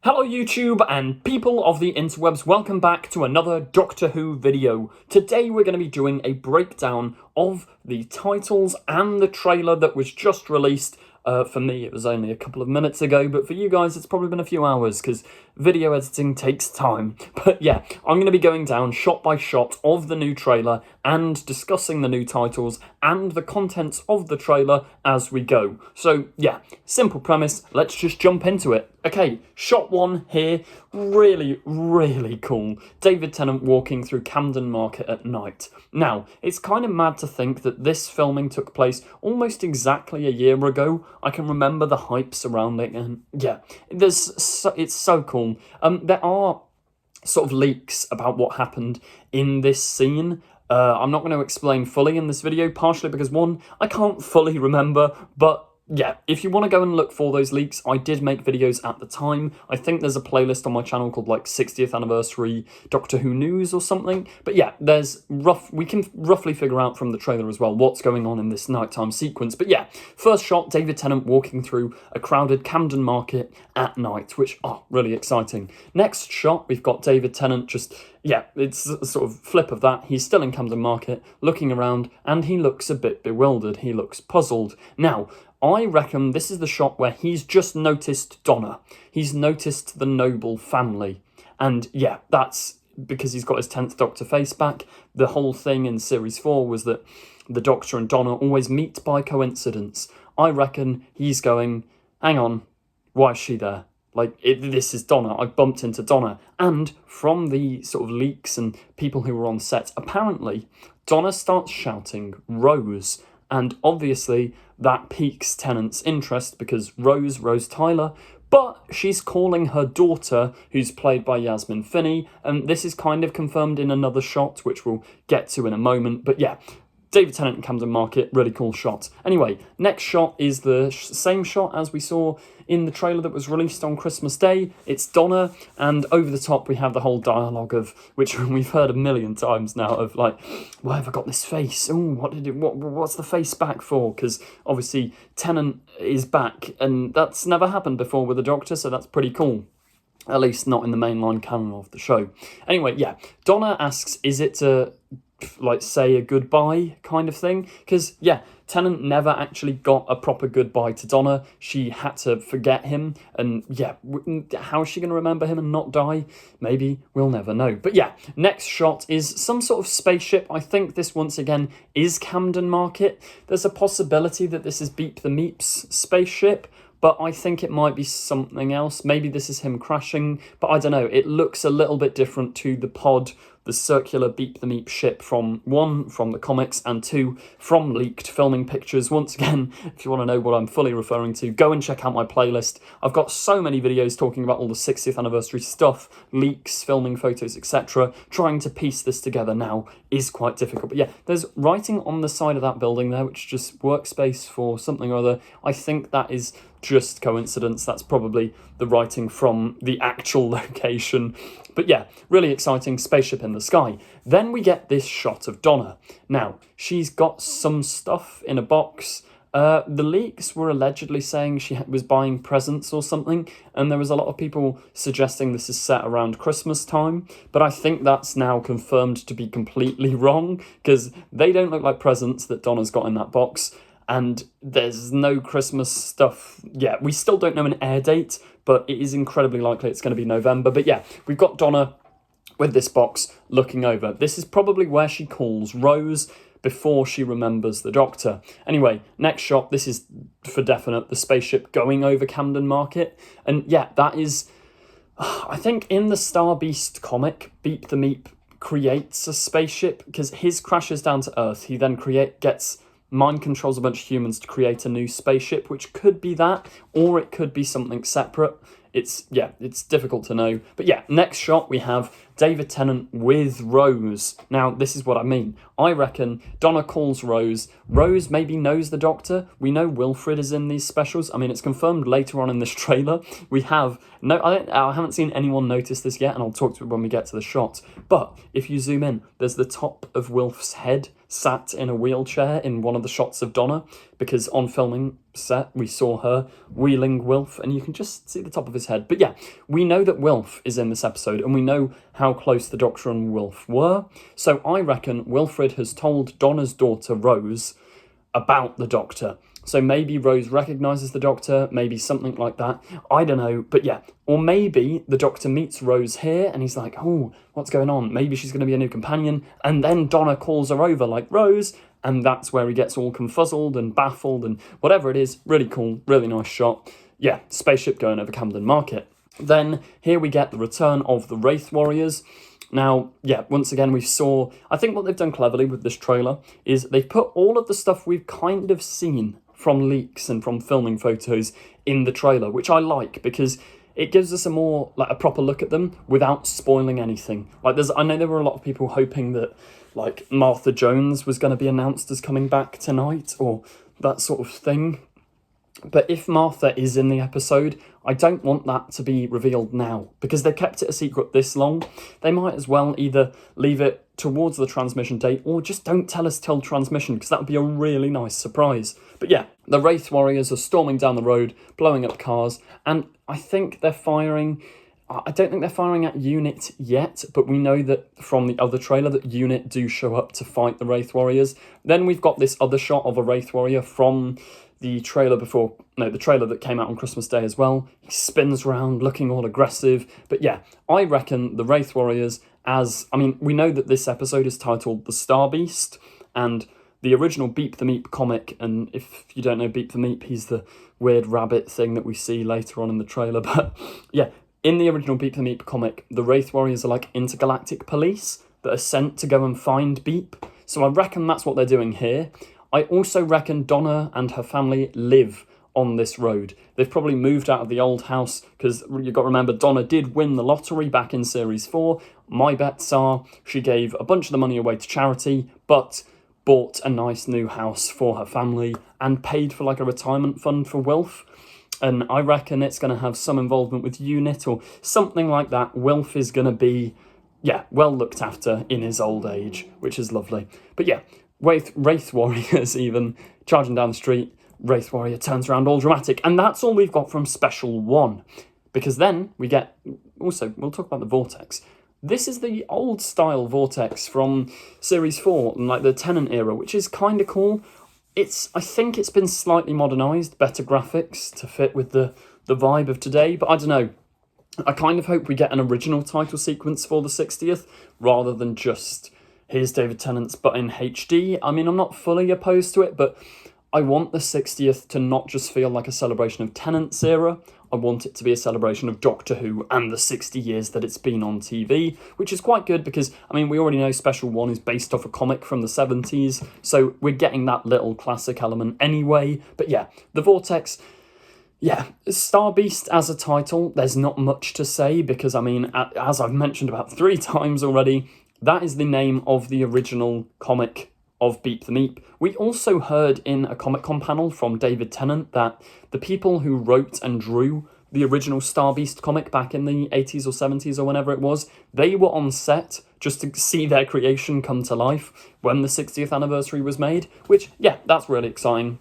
Hello YouTube and people of the interwebs, welcome back to another Doctor Who video. Today we're going to be doing a breakdown of the titles and the trailer that was just released. For me it was only a couple of minutes ago, but for you guys it's probably been a few hours because video editing takes time. But yeah, I'm going to be going down shot by shot of the new trailer and discussing the new titles and the contents of the trailer as we go. So yeah, simple premise, let's just jump into it. Okay, shot one here, really cool. David Tennant walking through Camden Market at night. Now, it's kind of mad to think that this filming took place almost exactly a year ago. I can remember the hype surrounding, and yeah, it's so cool. There are sort of leaks about what happened in this scene. I'm not going to explain fully in this video, partially because one, I can't fully remember, but yeah, if you want to go and look for those leaks, I did make videos at the time. I think there's a playlist on my channel called like 60th anniversary Doctor Who news or something. But yeah, we can roughly figure out from the trailer as well what's going on in this nighttime sequence. But yeah, first shot, David Tennant walking through a crowded Camden Market at night, which, really exciting. Next shot, we've got David Tennant just, yeah, it's a sort of flip of that. He's still in Camden Market, looking around, and he looks a bit bewildered. He looks puzzled. Now, I reckon this is the shot where he's just noticed Donna. He's noticed the Noble family. And yeah, that's because he's got his 10th Doctor face back. The whole thing in Series 4 was that the Doctor and Donna always meet by coincidence. I reckon he's going, hang on, why is she there? Like, this is Donna. I bumped into Donna. And from the sort of leaks and people who were on set, apparently Donna starts shouting Rose. And obviously that piques Tennant's interest because Rose Tyler, but she's calling her daughter, who's played by Yasmin Finney, and this is kind of confirmed in another shot, which we'll get to in a moment. But yeah, David Tennant in Camden Market, really cool shot. Anyway, next shot is the same shot as we saw in the trailer that was released on Christmas Day. It's Donna, and over the top we have the whole dialogue of, which we've heard a million times now, of like, why have I got this face? Oh, what's the face back for? Because obviously Tennant is back, and that's never happened before with the Doctor, so that's pretty cool. At least not in the mainline canon of the show. Anyway, yeah, Donna asks, is it to like say a goodbye kind of thing? Because yeah, Tennant never actually got a proper goodbye to Donna. She had to forget him, and yeah, how is she going to remember him and not die? Maybe, we'll never know. But yeah, next shot is some sort of spaceship. I think this once again is Camden Market. There's a possibility that this is Beep the Meep's spaceship, but I think it might be something else. Maybe this is him crashing, but I don't know. It looks a little bit different to the pod, the circular Beep the Meep ship from the comics, and 2, from leaked filming pictures. Once again, if you want to know what I'm fully referring to, go and check out my playlist. I've got so many videos talking about all the 60th anniversary stuff, leaks, filming photos, etc. Trying to piece this together now is quite difficult. But yeah, there's writing on the side of that building there, which is just workspace for something or other. I think that is just coincidence. That's probably the writing from the actual location. But yeah, really exciting spaceship in the sky. Then we get this shot of Donna. Now, she's got some stuff in a box. The leaks were allegedly saying she was buying presents or something, and there was a lot of people suggesting this is set around Christmas time, but I think that's now confirmed to be completely wrong, because they don't look like presents that Donna's got in that box. And there's no Christmas stuff yet. We still don't know an air date, but it is incredibly likely it's going to be November. But yeah, we've got Donna with this box looking over. This is probably where she calls Rose before she remembers the Doctor. Anyway, next shot, this is for definite the spaceship going over Camden Market. And yeah, that is, I think in the Star Beast comic, Beep the Meep creates a spaceship because his crashes down to Earth. He then gets mind controls a bunch of humans to create a new spaceship, which could be that, or it could be something separate. It's difficult to know. But yeah, next shot we have David Tennant with Rose. Now, this is what I mean. I reckon Donna calls Rose. Rose maybe knows the Doctor. We know Wilfred is in these specials. I mean, it's confirmed later on in this trailer. We have no, I haven't seen anyone notice this yet, and I'll talk to it when we get to the shots. But if you zoom in, there's the top of Wilf's head sat in a wheelchair in one of the shots of Donna, because on filming set we saw her wheeling Wilf, and you can just see the top of his head. But yeah, we know that Wilf is in this episode, and we know how close the Doctor and Wilf were. So I reckon Wilfred has told Donna's daughter Rose about the Doctor. So maybe Rose recognises the Doctor, maybe something like that. I don't know, but yeah. Or maybe the Doctor meets Rose here and he's like, oh, what's going on? Maybe she's going to be a new companion. And then Donna calls her over like, Rose, and that's where he gets all confuzzled and baffled and whatever it is. Really cool, really nice shot. Yeah, spaceship going over Camden Market. Then here we get the return of the Wraith Warriors. Now, yeah, once again, I think what they've done cleverly with this trailer is they've put all of the stuff we've kind of seen from leaks and from filming photos in the trailer, which I like because it gives us a proper look at them without spoiling anything. I know there were a lot of people hoping that like Martha Jones was going to be announced as coming back tonight or that sort of thing. But if Martha is in the episode, I don't want that to be revealed now because they've kept it a secret this long. They might as well either leave it towards the transmission date or just don't tell us till transmission, because that would be a really nice surprise. But yeah, the Wraith Warriors are storming down the road, blowing up cars, and I think they're firing... I don't think they're firing at Unit yet, but we know that from the other trailer that Unit do show up to fight the Wraith Warriors. Then we've got this other shot of a Wraith Warrior from the trailer the trailer that came out on Christmas Day as well. He spins around looking all aggressive. But yeah, I reckon the Wraith Warriors we know that this episode is titled The Star Beast, and the original Beep the Meep comic, and if you don't know Beep the Meep, he's the weird rabbit thing that we see later on in the trailer. But yeah, in the original Beep the Meep comic, the Wraith Warriors are like intergalactic police that are sent to go and find Beep. So I reckon that's what they're doing here. I also reckon Donna and her family live on this road. They've probably moved out of the old house because you've got to remember Donna did win the lottery back in Series 4. My bets are she gave a bunch of the money away to charity, but bought a nice new house for her family and paid for like a retirement fund for Wilf. And I reckon it's going to have some involvement with Unit or something like that. Wilf is going to be, well looked after in his old age, which is lovely. But yeah, Wraith Warriors even charging down the street. Wraith Warrior turns around all dramatic. And that's all we've got from Special 1. Because then we get... Also, we'll talk about the Vortex. This is the old-style Vortex from Series 4 and like the Tennant era, which is kind of cool. I think it's been slightly modernised, better graphics to fit with the vibe of today. But I don't know. I kind of hope we get an original title sequence for the 60th rather than just... Here's David Tennant's but in HD. I mean, I'm not fully opposed to it, but I want the 60th to not just feel like a celebration of Tennant's era. I want it to be a celebration of Doctor Who and the 60 years that it's been on TV, which is quite good because, I mean, we already know Special 1 is based off a comic from the 70s, so we're getting that little classic element anyway. But yeah, the Vortex... Yeah, Star Beast as a title, there's not much to say because, I mean, as I've mentioned about 3 times already, that is the name of the original comic of Beep the Meep. We also heard in a Comic-Con panel from David Tennant that the people who wrote and drew the original Star Beast comic back in the 80s or 70s or whenever it was, they were on set just to see their creation come to life when the 60th anniversary was made, which, yeah, that's really exciting.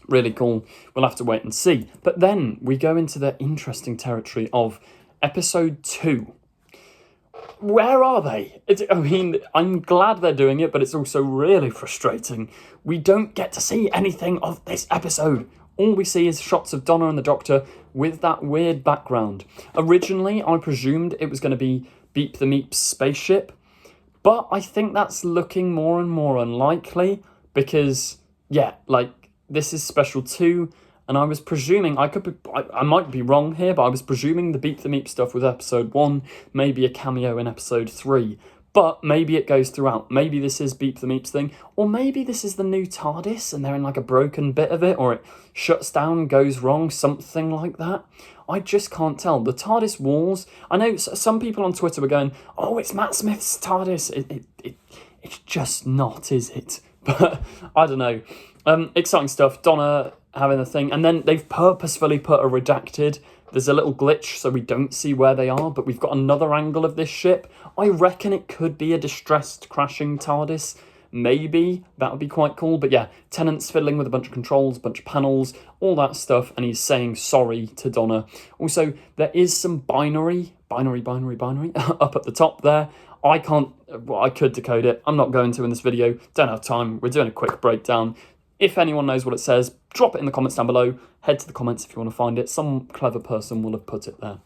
Really cool. We'll have to wait and see. But then we go into the interesting territory of Episode 2. Where are they? I'm glad they're doing it, but it's also really frustrating. We don't get to see anything of this episode. All we see is shots of Donna and the Doctor with that weird background. Originally, I presumed it was going to be Beep the Meep's spaceship, but I think that's looking more and more unlikely because, this is Special 2, and I was presuming, I might be wrong here, but I was presuming the Beep the Meep stuff was Episode 1, maybe a cameo in Episode 3. But maybe it goes throughout. Maybe this is Beep the Meeps thing. Or maybe this is the new TARDIS and they're in like a broken bit of it, or it shuts down, goes wrong, something like that. I just can't tell. The TARDIS walls, I know some people on Twitter were going, oh, it's Matt Smith's TARDIS. It's just not, is it? But I don't know. Exciting stuff. Donna having a thing. And then they've purposefully put a redacted. There's a little glitch so we don't see where they are, but we've got another angle of this ship. I reckon it could be a distressed crashing TARDIS. Maybe. That would be quite cool. But yeah, Tennant's fiddling with a bunch of controls, a bunch of panels, all that stuff, and he's saying sorry to Donna. Also, there is some binary up at the top there. I could decode it. I'm not going to in this video. Don't have time. We're doing a quick breakdown. If anyone knows what it says, drop it in the comments down below. Head to the comments if you want to find it. Some clever person will have put it there.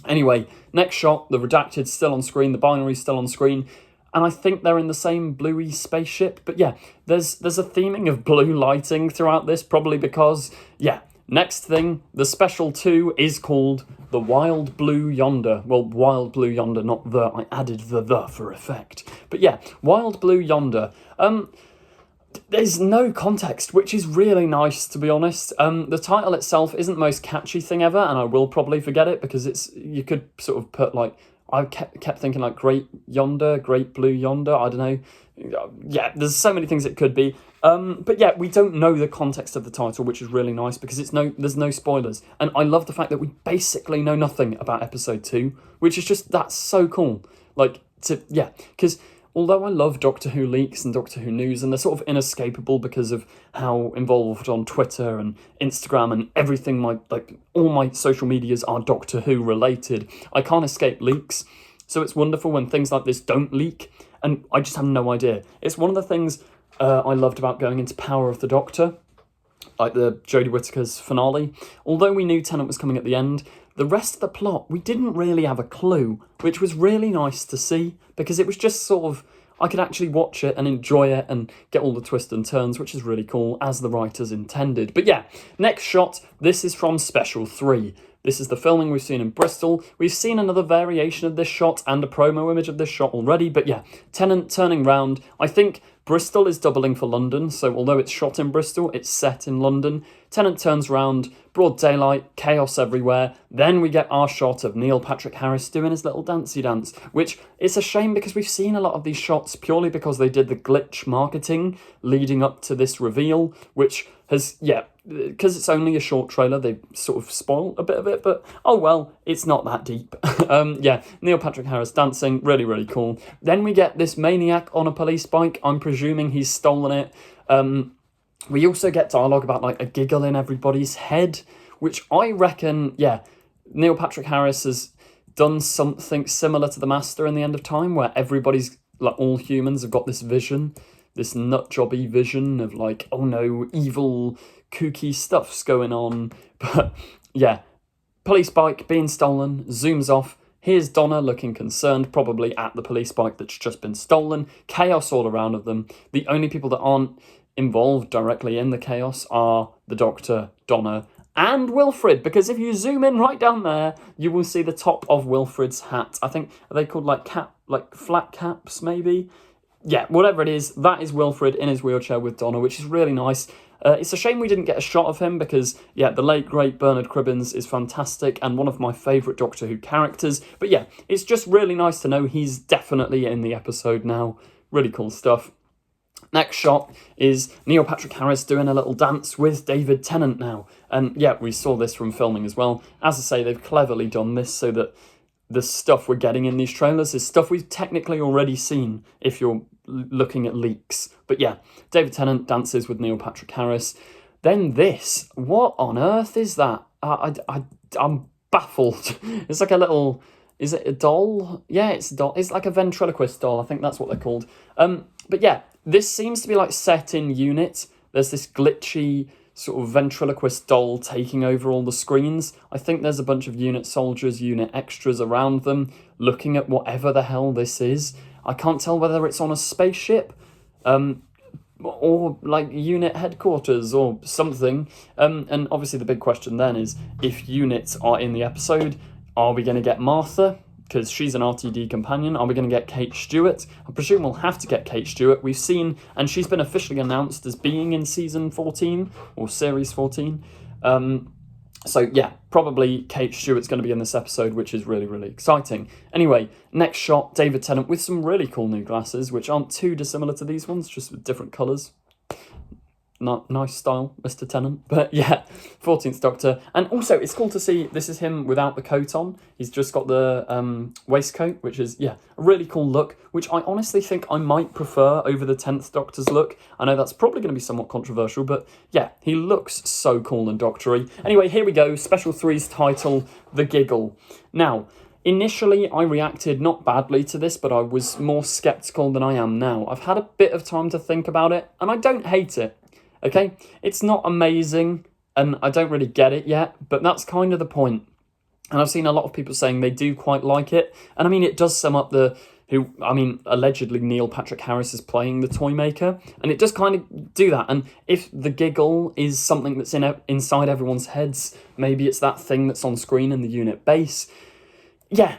Anyway, next shot, the redacted's still on screen, the binary's still on screen, and I think they're in the same bluey spaceship. But yeah, there's a theming of blue lighting throughout this, probably because, yeah, next thing, the Special 2 is called the Wild Blue Yonder. Well, Wild Blue Yonder, not the. I added the for effect. But yeah, Wild Blue Yonder. There's no context, which is really nice, to be honest. The title itself isn't the most catchy thing ever, and I will probably forget it because you could sort of put like, I kept thinking like Great Yonder, Great Blue Yonder, I don't know. Yeah, there's so many things it could be. But yeah, we don't know the context of the title, which is really nice because there's no spoilers. And I love the fact that we basically know nothing about episode 2, which is that's so cool. Because although I love Doctor Who leaks and Doctor Who news, and they're sort of inescapable because of how involved on Twitter and Instagram and everything, all my social medias are Doctor Who related, I can't escape leaks. So it's wonderful when things like this don't leak, and I just have no idea. It's one of the things I loved about going into Power of the Doctor, like the Jodie Whittaker's finale. Although we knew Tennant was coming at the end, the rest of the plot, we didn't really have a clue, which was really nice to see, because it was just sort of, I could actually watch it and enjoy it and get all the twists and turns, which is really cool, as the writers intended. But yeah, next shot, this is from Special 3. This is the filming we've seen in Bristol. We've seen another variation of this shot and a promo image of this shot already, but yeah, Tennant turning round. I think Bristol is doubling for London, so although it's shot in Bristol, it's set in London. Tennant turns round, broad daylight, chaos everywhere. Then we get our shot of Neil Patrick Harris doing his little dancey dance, which it's a shame because we've seen a lot of these shots purely because they did the glitch marketing leading up to this reveal, which has, yeah, because it's only a short trailer, they sort of spoil a bit of it, but oh well, it's not that deep. Yeah, Neil Patrick Harris dancing, really, really cool. Then we get this maniac on a police bike. I'm presuming he's stolen it. We also get dialogue about like a giggle in everybody's head, which I reckon, yeah, Neil Patrick Harris has done something similar to the Master in the End of Time, where everybody's, like all humans have got this vision, this nutjobby vision of like, oh no, evil, kooky stuff's going on. But yeah, police bike being stolen, zooms off. Here's Donna looking concerned, probably at the police bike that's just been stolen. Chaos all around of them. The only people that aren't involved directly in the chaos are the Doctor, Donna, and Wilfred, because if you zoom in right down there, you will see the top of Wilfred's hat. I think, are they called like flat caps maybe? Yeah, whatever it is, that is Wilfred in his wheelchair with Donna, which is really nice. It's a shame we didn't get a shot of him because, yeah, the late, great Bernard Cribbins is fantastic and one of my favourite Doctor Who characters. But yeah, it's just really nice to know he's definitely in the episode now. Really cool stuff. Next shot is Neil Patrick Harris doing a little dance with David Tennant now. And yeah, we saw this from filming as well. As I say, they've cleverly done this so that the stuff we're getting in these trailers is stuff we've technically already seen if you're looking at leaks. But yeah, David Tennant dances with Neil Patrick Harris. Then this, what on earth is that? I'm baffled. It's like a little, is it a doll? Yeah, it's a doll. It's like a ventriloquist doll. I think that's what they're called. But yeah, this seems to be like set in unit. There's this glitchy sort of ventriloquist doll taking over all the screens. I think there's a bunch of unit soldiers, unit extras around them, looking at whatever the hell this is. I can't tell whether it's on a spaceship, or like unit headquarters or something. And obviously the big question then is, if units are in the episode, are we going to get Martha? because she's an RTD companion. Are we going to get Kate Stewart? I presume we'll have to get Kate Stewart. We've seen, and she's been officially announced as being in season 14 or series 14. So yeah, probably Kate Stewart's going to be in this episode, which is really, really exciting. Anyway, next shot, David Tennant with some really cool new glasses, which aren't too dissimilar to these ones, just with different colours. Not nice style, Mr. Tennant. But yeah, 14th Doctor. And also, it's cool to see this is him without the coat on. He's just got the waistcoat, which is, yeah, a really cool look, which I honestly think I might prefer over the 10th Doctor's look. I know that's probably going to be somewhat controversial, but yeah, he looks so cool and doctory. Anyway, here we go. Special 3's title, The Giggle. Now, initially, I reacted not badly to this, but I was more sceptical than I am now. I've had a bit of time to think about it, and I don't hate it. Okay, it's not amazing, and I don't really get it yet, but that's kind of the point. And I've seen a lot of people saying they do quite like it, and I mean, it does sum up allegedly Neil Patrick Harris is playing the Toymaker, and it does kind of do that. And if the giggle is something that's inside everyone's heads, maybe it's that thing that's on screen in the unit base. Yeah,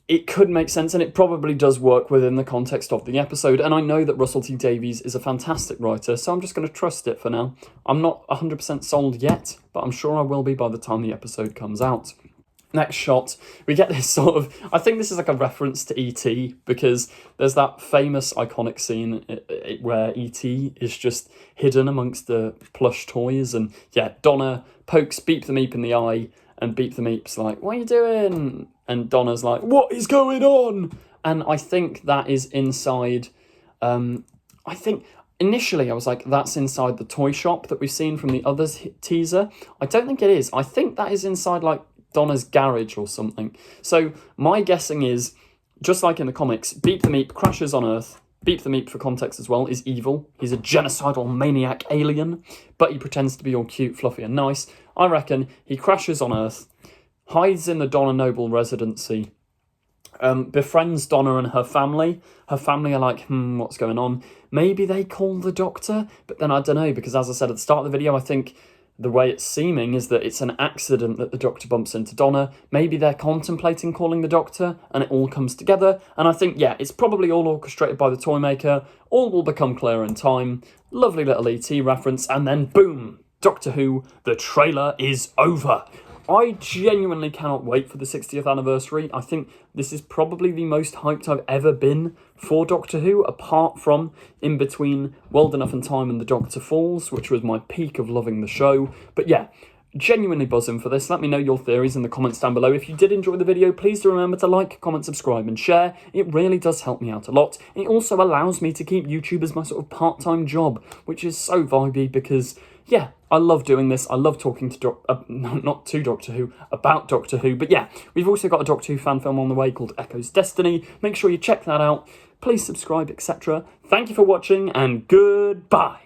it could make sense, and it probably does work within the context of the episode. And I know that Russell T Davies is a fantastic writer, so I'm just going to trust it for now. I'm not 100% sold yet, but I'm sure I will be by the time the episode comes out. Next shot, we get this sort of, I think this is like a reference to E.T., because there's that famous iconic scene where E.T. is just hidden amongst the plush toys, and yeah, Donna pokes Beep the Meep in the eye, and Beep the Meep's like, "What are you doing?" And Donna's like, "What is going on?" And I think that is inside, I think initially I was like, that's inside the toy shop that we've seen from the other teaser. I don't think it is. I think that is inside like Donna's garage or something. So my guessing is, just like in the comics, Beep the Meep crashes on Earth. Beep the Meep, for context as well, is evil. He's a genocidal maniac alien, but he pretends to be all cute, fluffy and nice. I reckon he crashes on Earth, hides in the Donna Noble residency, befriends Donna and her family. Her family are like, what's going on? Maybe they call the Doctor, but then I don't know, because as I said at the start of the video, I think the way it's seeming is that it's an accident that the Doctor bumps into Donna. Maybe they're contemplating calling the Doctor, and it all comes together. And I think, yeah, it's probably all orchestrated by the Toymaker. All will become clear in time. Lovely little E.T. reference, and then boom, Doctor Who, the trailer is over. I genuinely cannot wait for the 60th anniversary. I think this is probably the most hyped I've ever been for Doctor Who, apart from in between World Enough and Time and The Doctor Falls, which was my peak of loving the show. But yeah, genuinely buzzing for this. Let me know your theories in the comments down below. If you did enjoy the video, please do remember to like, comment, subscribe and share. It really does help me out a lot. It also allows me to keep YouTube as my sort of part-time job, which is so vibey because, yeah, I love doing this. I love talking to not to Doctor Who, about Doctor Who. But yeah, we've also got a Doctor Who fan film on the way called Echo's Destiny. Make sure you check that out. Please subscribe, etc. Thank you for watching, and goodbye.